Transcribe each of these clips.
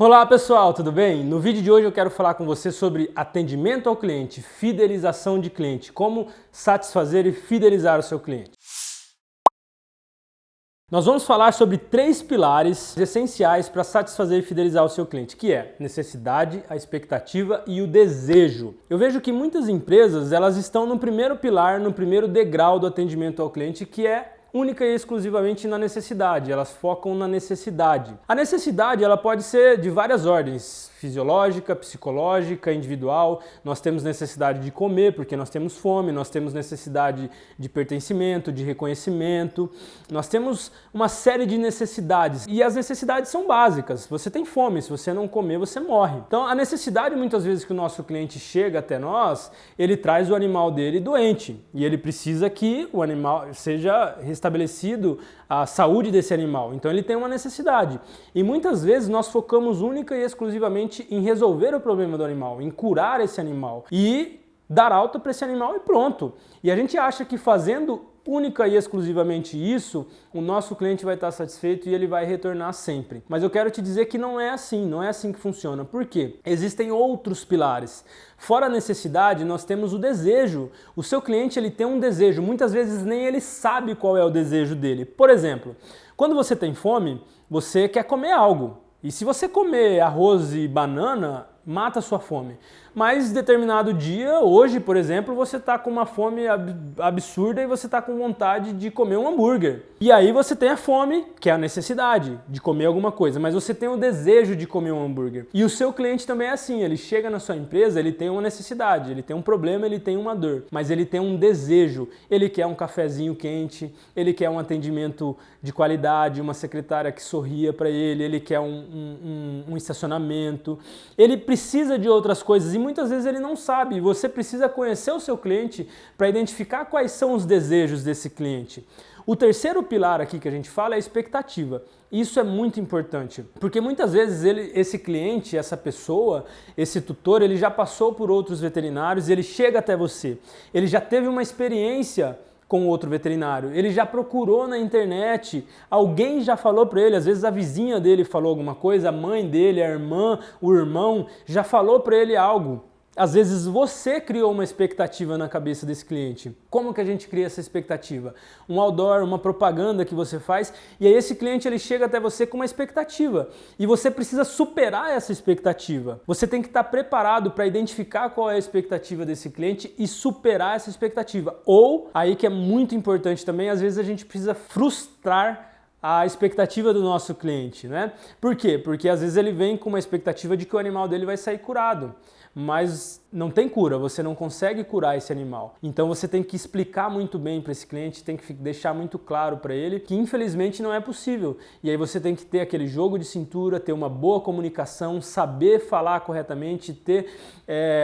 Olá pessoal, tudo bem? No vídeo de hoje eu quero falar com você sobre atendimento ao cliente, fidelização de cliente, como satisfazer e fidelizar o seu cliente. Nós vamos falar sobre 3 pilares essenciais para satisfazer e fidelizar o seu cliente, que é necessidade, a expectativa e o desejo. Eu vejo que muitas empresas elas estão no primeiro pilar, no primeiro degrau do atendimento ao cliente, que é única e exclusivamente na necessidade, elas focam na necessidade. A necessidade ela pode ser de várias ordens, fisiológica, psicológica, individual. Nós temos necessidade de comer porque nós temos fome, nós temos necessidade de pertencimento, de reconhecimento, nós temos uma série de necessidades e as necessidades são básicas. Você tem fome, se você não comer você morre. Então a necessidade muitas vezes que o nosso cliente chega até nós, ele traz o animal dele doente e ele precisa que o animal seja restabelecido a saúde desse animal, então ele tem uma necessidade. E muitas vezes nós focamos única e exclusivamente em resolver o problema do animal, em curar esse animal e dar alta para esse animal e pronto. E a gente acha que fazendo única e exclusivamente isso, o nosso cliente vai estar satisfeito e ele vai retornar sempre. Mas eu quero te dizer que não é assim que funciona. Por quê? Existem outros pilares. Fora a necessidade, nós temos o desejo. O seu cliente ele tem um desejo, muitas vezes nem ele sabe qual é o desejo dele. Por exemplo, quando você tem fome, você quer comer algo. E se você comer arroz e banana, mata a sua fome. Mas determinado dia, hoje, por exemplo, você está com uma fome absurda e você está com vontade de comer um hambúrguer. E aí você tem a fome, que é a necessidade de comer alguma coisa, mas você tem o desejo de comer um hambúrguer. E o seu cliente também é assim, ele chega na sua empresa, ele tem uma necessidade, ele tem um problema, ele tem uma dor, mas ele tem um desejo, ele quer um cafezinho quente, ele quer um atendimento de qualidade, uma secretária que sorria para ele, ele quer um estacionamento, ele precisa de outras coisas e muitas vezes ele não sabe. Você precisa conhecer o seu cliente para identificar quais são os desejos desse cliente. O terceiro pilar aqui que a gente fala é a expectativa. Isso é muito importante, porque muitas vezes esse cliente, essa pessoa, esse tutor, ele já passou por outros veterinários, ele chega até você, ele já teve uma experiência com outro veterinário, ele já procurou na internet, alguém já falou para ele, às vezes a vizinha dele falou alguma coisa, a mãe dele, a irmã, o irmão já falou para ele algo. Às vezes você criou uma expectativa na cabeça desse cliente. Como que a gente cria essa expectativa? Um outdoor, uma propaganda que você faz e aí esse cliente ele chega até você com uma expectativa e você precisa superar essa expectativa. Você tem que estar preparado para identificar qual é a expectativa desse cliente e superar essa expectativa. Ou, aí que é muito importante também, às vezes a gente precisa frustrar a expectativa do nosso cliente, né? Por quê? Porque às vezes ele vem com uma expectativa de que o animal dele vai sair curado. Mas não tem cura, você não consegue curar esse animal. Então você tem que explicar muito bem para esse cliente, tem que deixar muito claro para ele que infelizmente não é possível. E aí você tem que ter aquele jogo de cintura, ter uma boa comunicação, saber falar corretamente, ter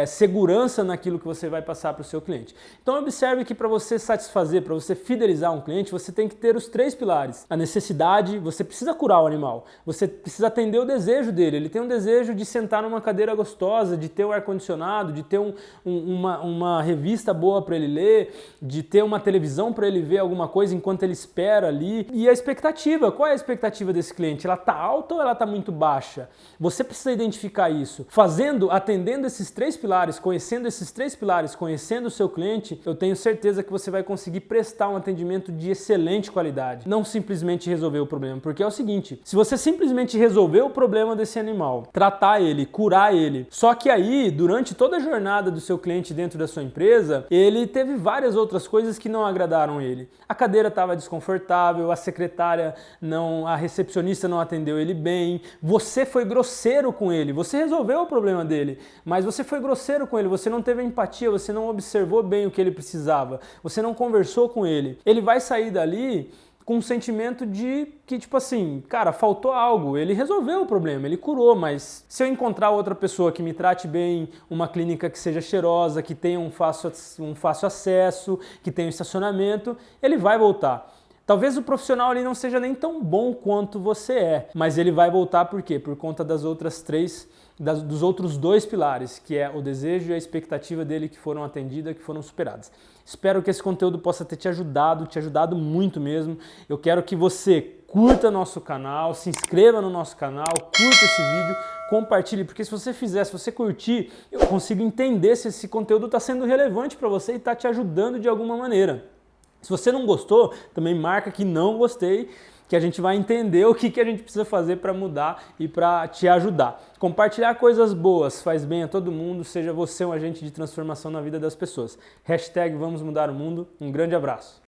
segurança naquilo que você vai passar para o seu cliente. Então observe que para você satisfazer, para você fidelizar um cliente, você tem que ter os 3 pilares. A necessidade, você precisa curar o animal, você precisa atender o desejo dele. Ele tem um desejo de sentar numa cadeira gostosa, de ter o ar-condicionado, de ter uma revista boa para ele ler, de ter uma televisão para ele ver alguma coisa enquanto ele espera ali. E a expectativa, qual é a expectativa desse cliente? Ela está alta ou ela está muito baixa? Você precisa identificar isso. Atendendo esses 3 pilares, conhecendo esses 3 pilares, conhecendo o seu cliente, eu tenho certeza que você vai conseguir prestar um atendimento de excelente qualidade. Não simplesmente resolver o problema, porque é o seguinte, se você simplesmente resolver o problema desse animal, tratar ele, curar ele, só que aí, durante toda a jornada do seu cliente dentro da sua empresa, ele teve várias outras coisas que não agradaram ele. A cadeira estava desconfortável, a secretária a recepcionista não atendeu ele bem, você foi grosseiro com ele, você resolveu o problema dele, mas você foi grosseiro com ele, você não teve empatia, você não observou bem o que ele precisava, você não conversou com ele. Ele vai sair dali com um sentimento de que, tipo assim, cara, faltou algo, ele resolveu o problema, ele curou, mas se eu encontrar outra pessoa que me trate bem, uma clínica que seja cheirosa, que tenha um fácil acesso, que tenha um estacionamento, ele vai voltar. Talvez o profissional ali não seja nem tão bom quanto você é, mas ele vai voltar por quê? Por conta das outras 3 dos outros 2 pilares, que é o desejo e a expectativa dele que foram atendidas, que foram superadas. Espero que esse conteúdo possa ter te ajudado muito mesmo. Eu quero que você curta nosso canal, se inscreva no nosso canal, curta esse vídeo, compartilhe, porque se você fizer, se você curtir, eu consigo entender se esse conteúdo está sendo relevante para você e está te ajudando de alguma maneira. Se você não gostou, também marca que não gostei, que a gente vai entender o que a gente precisa fazer para mudar e para te ajudar. Compartilhar coisas boas faz bem a todo mundo, seja você um agente de transformação na vida das pessoas. #VamosMudarOMundo, um grande abraço.